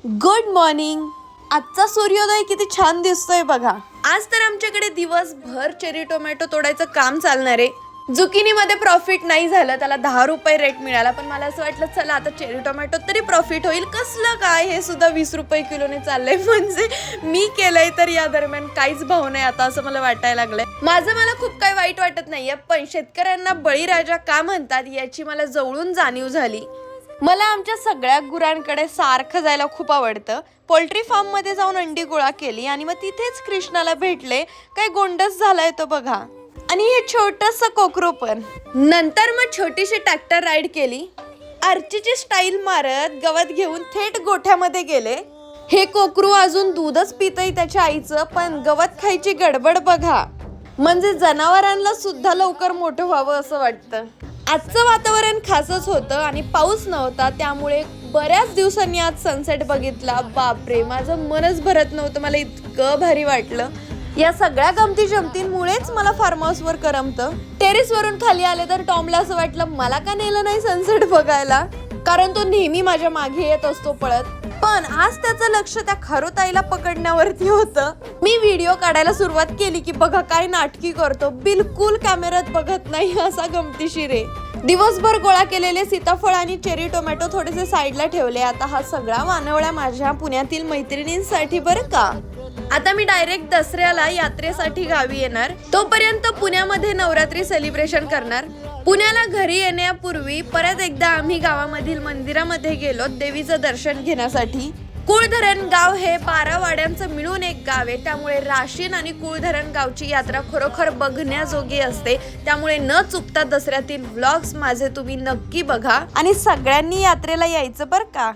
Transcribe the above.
Good morning. आजचा सूर्योदय किती छान दिसतोय बघा. आज तर आमच्याकडे दिवसभर चेरी टोमॅटो तोडायचं काम चालणार आहे. जुकिनी मध्ये प्रॉफिट नाही झालं, त्याला 10 रुपये रेट मिळाला, पण मला असं वाटलं चला आता चेरी टोमॅटो तरी प्रॉफिट होईल. कसलं काय, हे सुद्धा 20 रुपये किलोने चाललंय. म्हणजे मी केलंय तर या दरम्यान काहीच भाव नाही आता असं मला वाटायला लागलंय. मला खूप काही वाईट वाटत नाहीये, पण शेतकऱ्यांना बळीराजा का म्हणतात याची मला जवळून जाणीव झाली. मला आमच्या सगळ्या गुरांकडे सारखं जायला खूप आवडतं. पोल्ट्री फार्म मध्ये जाऊन अंडी गोळा केली आणि मग तिथेच कृष्णाला भेटले. काय गोंडस झालाय तो बघा. आणि हे छोटस कोकरू पण. नंतर मग छोटीशी ट्रॅक्टर राईड केली. आर्चीची स्टाईल मारत गवत घेऊन थेट गोठ्यामध्ये गेले. हे कोकरू अजून दूधच पितय त्याच्या आईचं, पण गवत खायची गडबड बघा. म्हणजे जनावरांना सुद्धा लवकर मोठं व्हावं असं वाटतं. आजचं वातावरण खासच होतं आणि पाऊस नव्हता, त्यामुळे बऱ्याच दिवसांनी आज सनसेट बघितला. बापरे, माझं मनच भरत नव्हतं. मला इतकं भारी वाटलं. या सगळ्या गमती जमतींमुळेच मला फार्म हाऊस वर करमतं. टेरेस वरून खाली आले तर टॉमला असं वाटलं मला का नेलं नाही सनसेट बघायला, कारण तो नेहमी माझ्या मागे येत असतो पळत. पण आज त्याचं लक्ष त्या खारुताईला पकडण्यावरती होतं. मी व्हिडिओ काढायला सुरुवात केली की बघा काय नाटकी करतो, बिलकुल कॅमेऱ्यात बघत नाही, असा गमतीशीर आहे. दिवसभर गोळा केलेले सीताफळ आणि चेरी टोमॅटो थोडेसे साईडला ठेवले. आता हा सगळा मानवळ्या माझ्या पुण्यातील मैत्रिणींसाठी बरं का. आता मी डायरेक्ट दसऱ्याला यात्रेसाठी गावी येणार. तोपर्यंत पुण्यामध्ये नवरात्री सेलिब्रेशन करणार. पुण्याला घरी येण्यापूर्वी परत एकदा आम्ही गावामधील मंदिरामध्ये गेलो देवीचं दर्शन घेण्यासाठी. कुळधरण गाव हे 12 वाड्यांचं मिळून एक गाव आहे, त्यामुळे राशीन आणि कुळधरण गावची यात्रा खरोखर बघण्याजोगी असते. त्यामुळे न चुकता दसऱ्यातील व्लॉग्स माझे तुम्ही नक्की बघा आणि सगळ्यांनी यात्रेला यायचं बरं का.